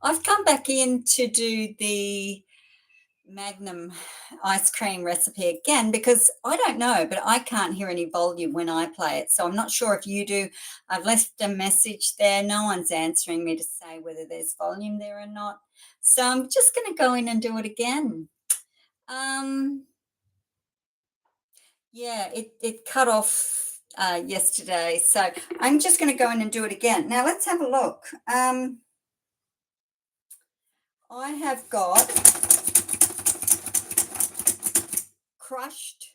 I've come back in to do the Magnum ice cream recipe again because I don't know, but I can't hear any volume when I play it. So I'm not sure if you do. I've left a message there. No one's answering me to say whether there's volume there or not. So I'm just going to go in and do it again. Yeah, it cut off yesterday. So I'm just going to go in and do it again. Now let's have a look. I have got crushed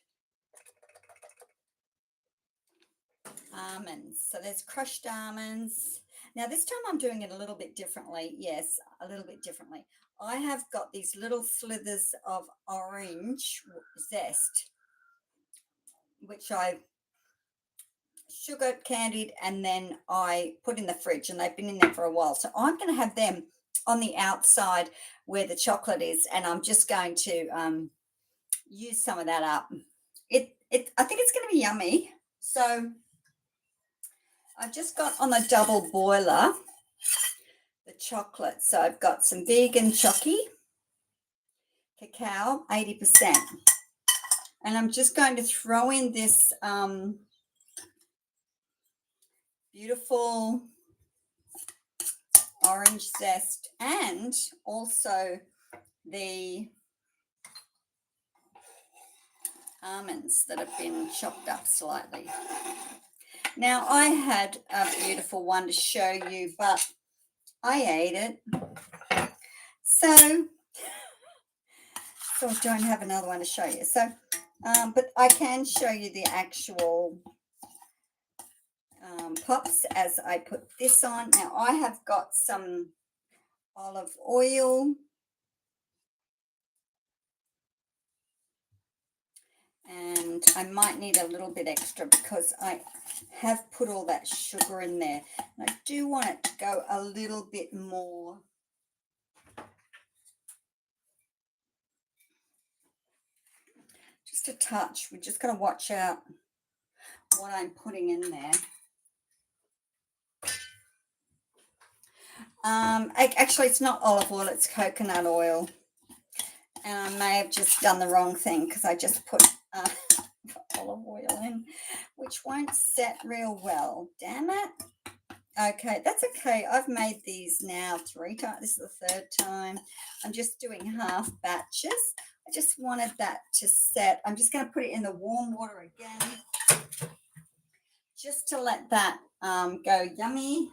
almonds. So there's crushed almonds. Now this time I'm doing it a little bit differently. Yes, a little bit differently. I have got these little slithers of orange zest, which I sugar candied and then I put in the fridge, and they've been in there for a while. So I'm going to have them on the outside where the chocolate is, and I'm just going to use some of that up. I think it's going to be yummy. So I've just got on the double boiler the chocolate. So I've got some vegan chocky cacao, 80%. And I'm just going to throw in this beautiful orange zest and also the almonds that have been chopped up slightly. Now, I had a beautiful one to show you, but I ate it. So I don't have another one to show you. So, but I can show you the actual pops as I put this on. Now, I have got some olive oil. And I might need a little bit extra because I have put all that sugar in there. And I do want it to go a little bit more. Just a touch. We're just going to watch out what I'm putting in there. Actually, it's not olive oil, it's coconut oil. And I may have just done the wrong thing because I just put olive oil in, which won't set real well. Damn it. Okay, that's okay. I've made these now 3 times. This is the 3rd time. I'm just doing half batches. I just wanted that to set. I'm just going to put it in the warm water again, just to let that go yummy.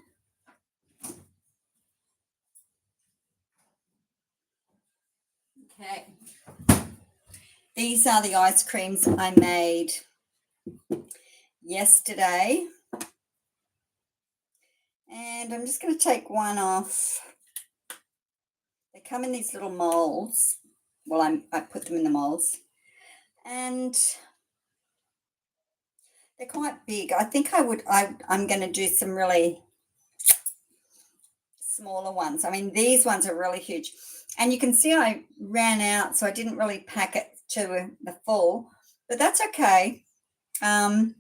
Okay. These are the ice creams I made yesterday. And I'm just going to take one off. They come in these little molds. Well, I put them in the molds. And they're quite big. I think I'm going to do some really smaller ones. I mean, these ones are really huge. And you can see I ran out, so I didn't really pack it to the full. But that's okay. I'm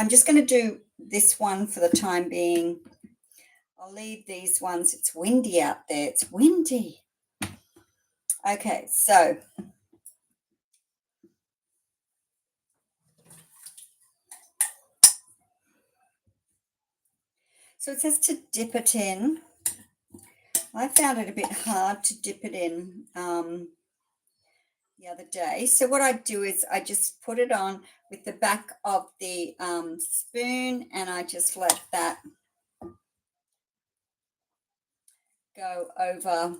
just going to do this one for the time being. I'll leave these ones. It's windy out there. It's windy. Okay, so it says to dip it in. I found it a bit hard to dip it in the other day. So what I do is I just put it on with the back of the spoon, and I just let that go over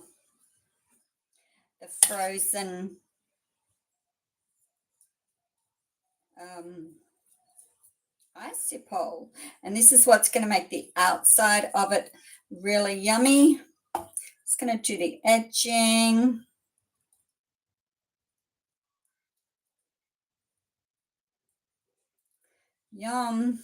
the frozen icicle. And this is what's going to make the outside of it really yummy. Just going to do the edging. Yum.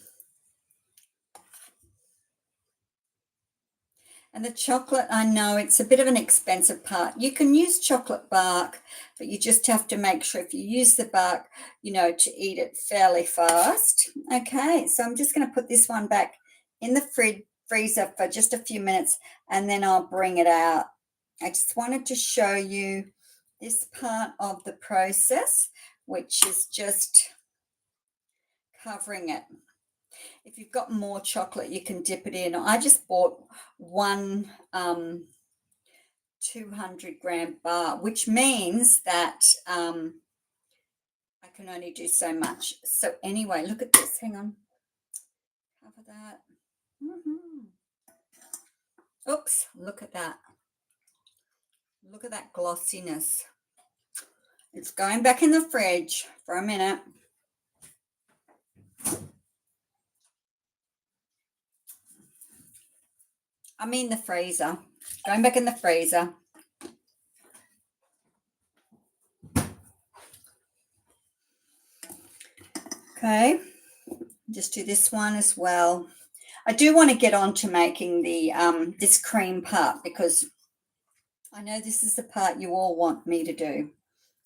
And the chocolate, I know it's a bit of an expensive part. You can use chocolate bark, but you just have to make sure if you use the bark, to eat it fairly fast. Okay, so I'm just going to put this one back in the freezer for just a few minutes, and then I'll bring it out I just wanted to show you this part of the process, which is just covering it. If you've got more chocolate, you can dip it in. I just bought one 200-gram bar, which means that I can only do so much. So anyway, look at this. Hang on. Cover that. Oops, look at that. Look at that glossiness. It's going back in the fridge for a minute. I mean the freezer. Going back in the freezer. Okay, just do this one as well. I do want to get on to making the this cream part, because I know this is the part you all want me to do,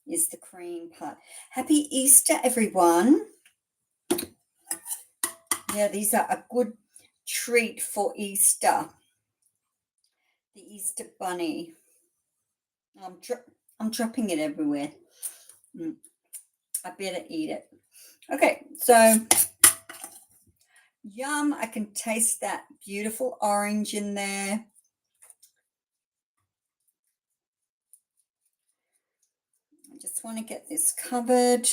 is the cream part. Happy Easter, everyone. Yeah, these are a good treat for Easter. The Easter bunny. I'm dropping it everywhere. I better eat it. Okay, so yum. I can taste that beautiful orange in there. I just want to get this covered.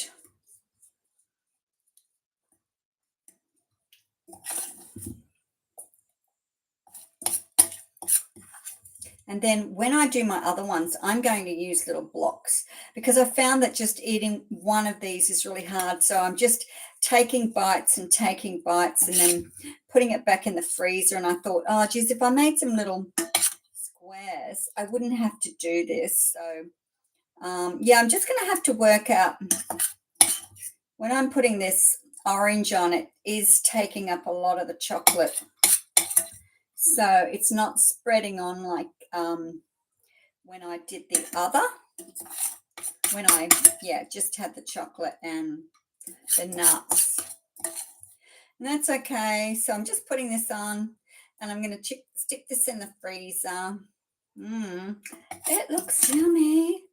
And then when I do my other ones, I'm going to use little blocks, because I found that just eating one of these is really hard. So I'm just taking bites and then putting it back in the freezer. And I thought, oh, geez, if I made some little squares, I wouldn't have to do this. So, yeah, I'm just going to have to work out when I'm putting this orange on, it is taking up a lot of the chocolate. So it's not spreading on like when I did the other, when I, just had the chocolate and the nuts. And that's okay. So I'm just putting this on, and I'm going to stick this in the freezer. It looks yummy.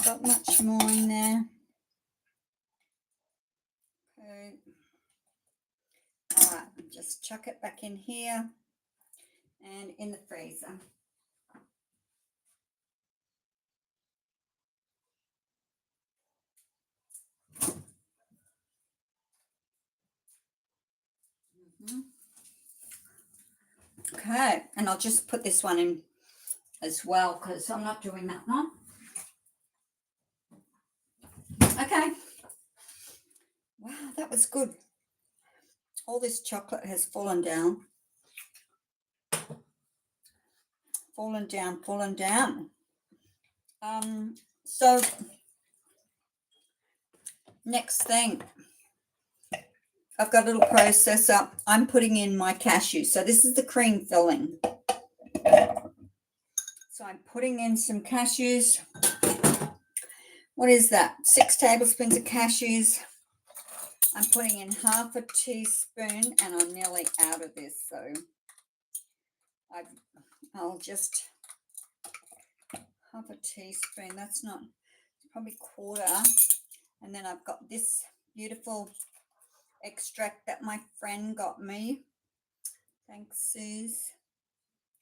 Got much more in there. Okay. All right, just chuck it back in here and in the freezer. Okay, and I'll just put this one in as well, because I'm not doing that one. Okay. Wow, that was good. All this chocolate has fallen down. Fallen down. So next thing, I've got a little processor. I'm putting in my cashews. So this is the cream filling. So I'm putting in some cashews. What is that? 6 tablespoons of cashews. I'm putting in half a teaspoon, and I'm nearly out of this. So I'll just half a teaspoon. That's not, probably quarter. And then I've got this beautiful extract that my friend got me. Thanks, Suze.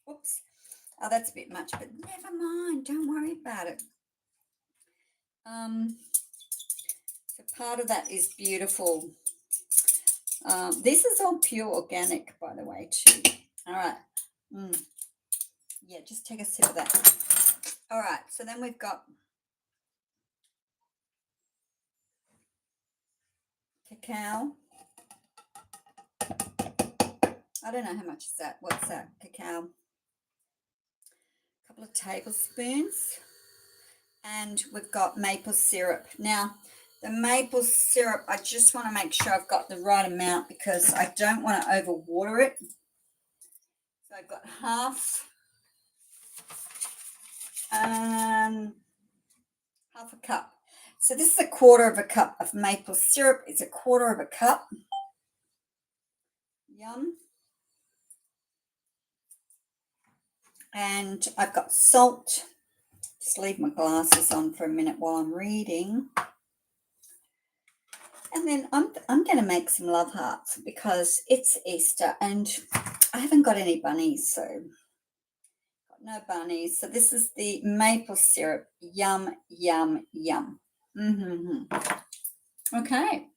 Whoops. Oh, that's a bit much, but never mind. Don't worry about it. So part of that is beautiful. This is all pure organic, by the way, too. All right. Yeah, just take a sip of that. All right. So then we've got cacao. I don't know how much is that. What's that? Cacao. A couple of tablespoons. And we've got maple syrup. Now, the maple syrup, I just want to make sure I've got the right amount, because I don't want to overwater it. So I've got half a cup. So this is a quarter of a cup of maple syrup. It's a quarter of a cup. Yum. And I've got salt. Just leave my glasses on for a minute while I'm reading. And then I'm going to make some love hearts because it's Easter and I haven't got any bunnies, so got no bunnies. So this is the maple syrup. Yum, yum, yum. Okay.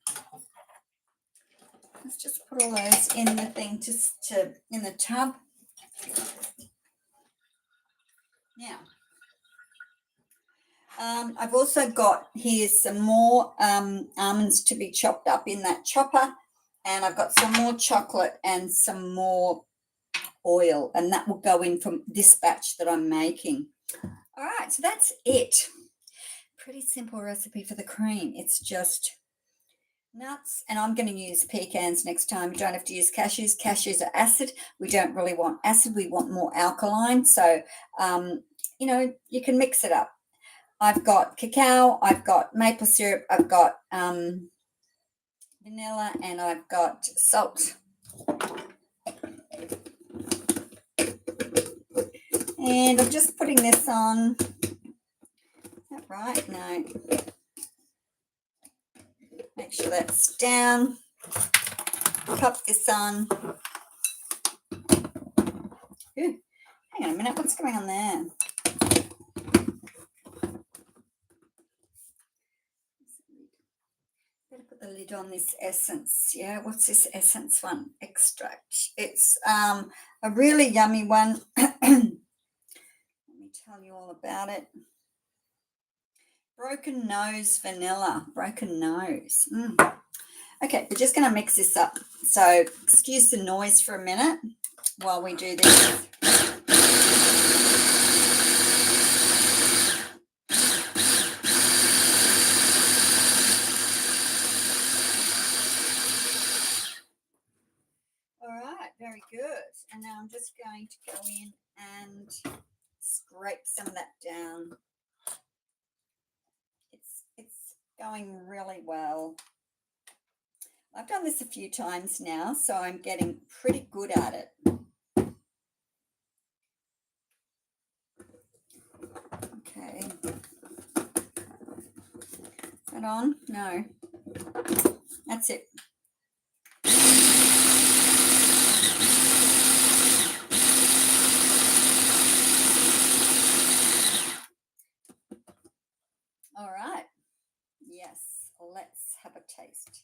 Let's just put all those in the thing, in the tub. Now, I've also got here some more almonds to be chopped up in that chopper, and I've got some more chocolate and some more oil, and that will go in from this batch that I'm making. All right, so that's it. Pretty simple recipe for the cream. It's just nuts, and I'm going to use pecans next time. You don't have to use cashews. Cashews are acid. We don't really want acid. We want more alkaline. So, you can mix it up. I've got cacao, I've got maple syrup, I've got vanilla, and I've got salt. And I'm just putting this on. Is that right? No. Make sure that's down. Pop this on. Ooh, hang on a minute. What's going on there? Better put the lid on this essence. Yeah, what's this essence one? Extract. It's a really yummy one. Let me tell you all about it. Broken nose vanilla. Broken nose. Okay, we're just going to mix this up. So excuse the noise for a minute while we do this. All right, very good. And now I'm just going to go in and scrape some of that down. It's going really well. I've done this a few times now, so I'm getting pretty good at it. Okay. Is that on? No. That's it. All right. Yes, let's have a taste.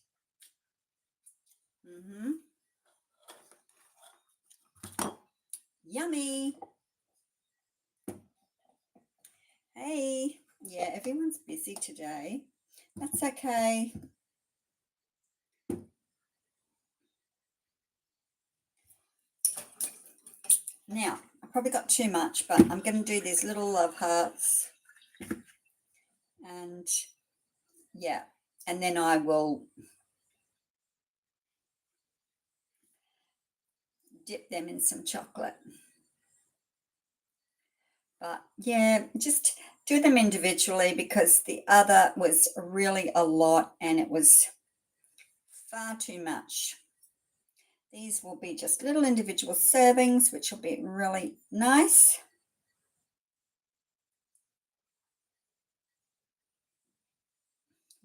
Yummy. Hey, yeah, everyone's busy today. That's okay. Now, I probably got too much, but I'm going to do these little love hearts. And yeah, and then I will dip them in some chocolate. But yeah, just do them individually because the other was really a lot and it was far too much. These will be just little individual servings, which will be really nice.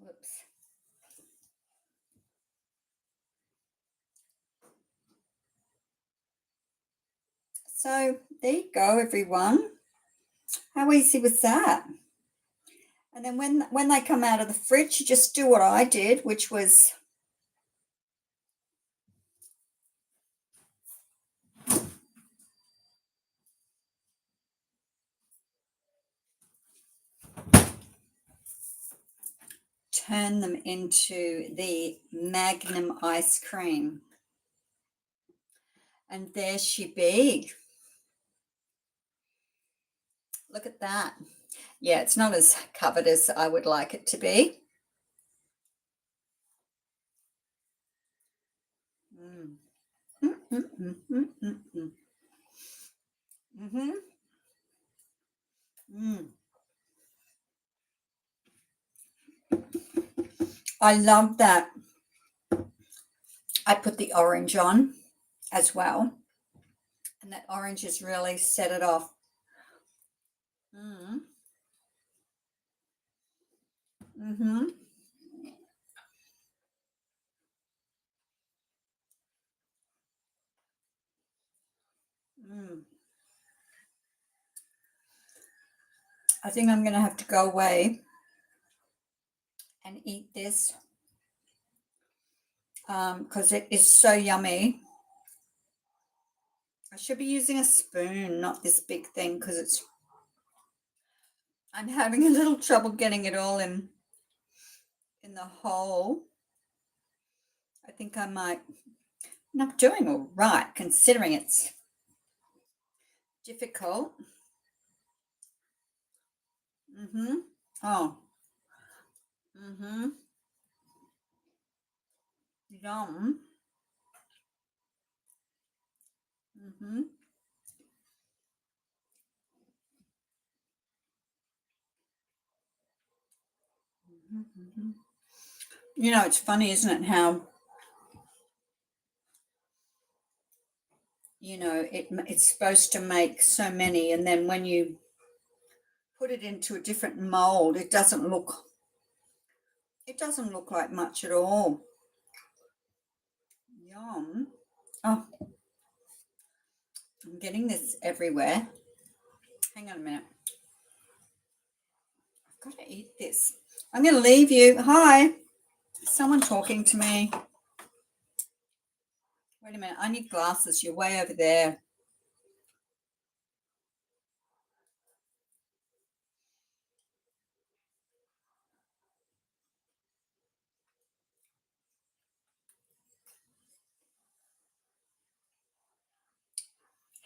Whoops. So there you go, everyone. How easy was that? And then when they come out of the fridge, you just do what I did, which was turn them into the Magnum ice cream. And there she be. Look at that. Yeah, it's not as covered as I would like it to be. I love that. I put the orange on as well. And that orange has really set it off. Mm. Mm-hmm. Mm. I think I'm going to have to go away and eat this because it is so yummy. I should be using a spoon, not this big thing, because I'm having a little trouble getting it all in the hole. I think I might not doing all right considering it's difficult. Mm-hmm. Oh. Mm-hmm. Yum. Mm-hmm. Mm-hmm. You know, it's funny, isn't it, how, it's supposed to make so many, and then when you put it into a different mold, it doesn't look like much at all. Yum. Oh, I'm getting this everywhere. Hang on a minute. I've got to eat this. I'm going to leave you. Hi. Someone talking to me. Wait a minute. I need glasses. You're way over there.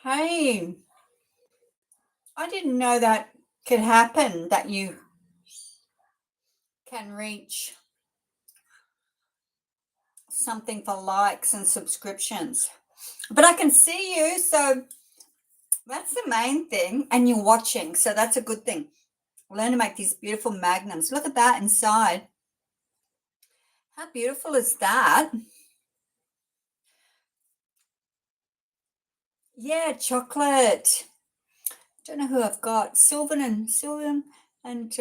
Hey, I didn't know that could happen, that you can reach something for likes and subscriptions. But I can see you, so that's the main thing. And you're watching, so that's a good thing. Learn to make these beautiful magnums. Look at that inside. How beautiful is that? Yeah, chocolate. Don't know who I've got. Sylvan and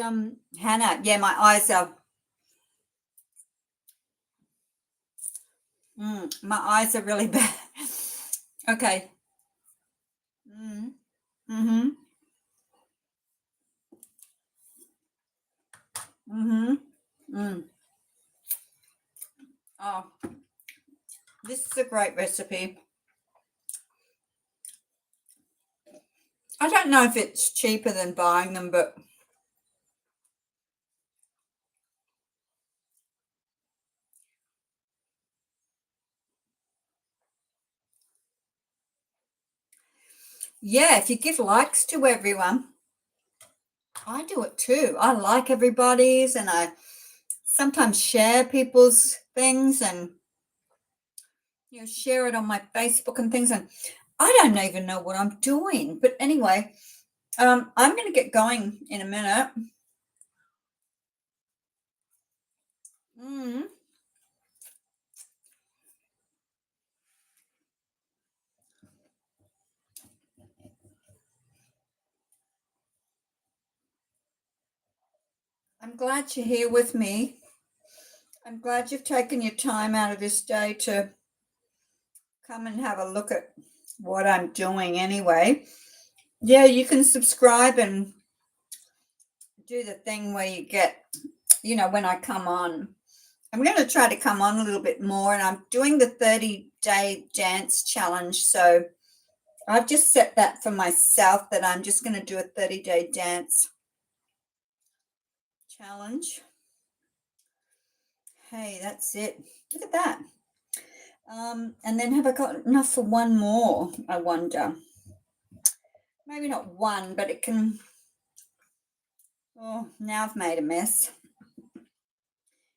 Hannah. Yeah, my eyes are really bad. Okay. Mm, mm-hmm. Mm-hmm. Mm. Oh, this is a great recipe. I don't know if it's cheaper than buying them, but yeah, if you give likes to everyone, I do it too. I like everybody's, and I sometimes share people's things, and share it on my Facebook and things, and I don't even know what I'm doing. But anyway, I'm going to get going in a minute. Mm, I'm glad you're here with me. I'm glad you've taken your time out of this day to come and have a look at what I'm doing anyway. Yeah, you can subscribe and do the thing where you get, when I come on. I'm going to try to come on a little bit more, and I'm doing the 30-day dance challenge. So I've just set that for myself, that I'm just going to do a 30-day dance challenge. Hey, that's it. Look at that. And then have I got enough for one more, I wonder? Maybe not one, but it can. Oh, now I've made a mess.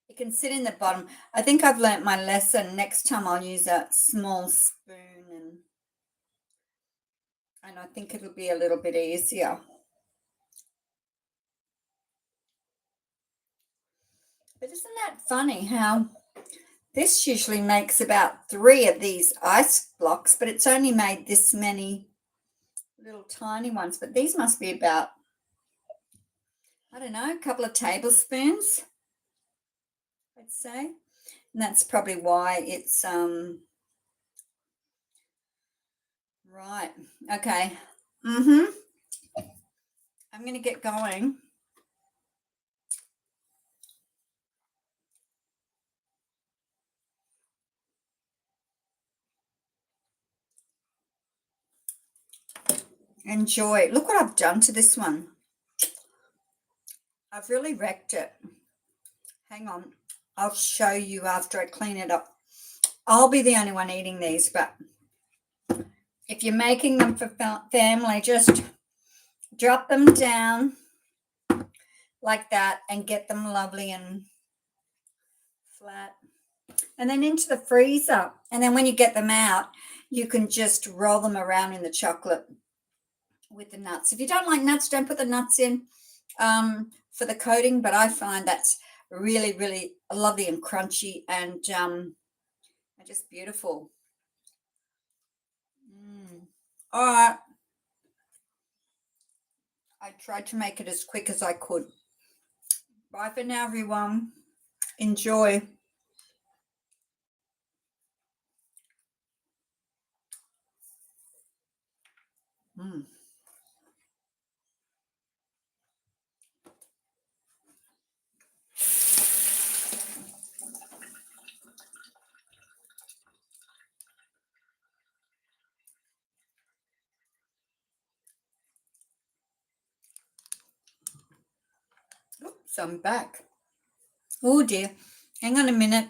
It can sit in the bottom. I think I've learnt my lesson. Next time I'll use a small spoon, and I think it'll be a little bit easier. But isn't that funny how this usually makes about 3 of these ice blocks, but it's only made this many little tiny ones. But these must be about I don't know, a couple of tablespoons, I'd say. And that's probably why it's right. Okay. Mm-hmm. I'm going to get going. Enjoy. Look what I've done to this one. I've really wrecked it. Hang on. I'll show you after I clean it up. I'll be the only one eating these, but if you're making them for family, just drop them down like that and get them lovely and flat. And then into the freezer. And then when you get them out, you can just roll them around in the chocolate with the nuts. If you don't like nuts, don't put the nuts in for the coating, but I find that's really, really lovely and crunchy and just beautiful. All right. I tried to make it as quick as I could. Bye for now, everyone. Enjoy. Mm. Oops, I'm back. Oh dear. Hang on a minute.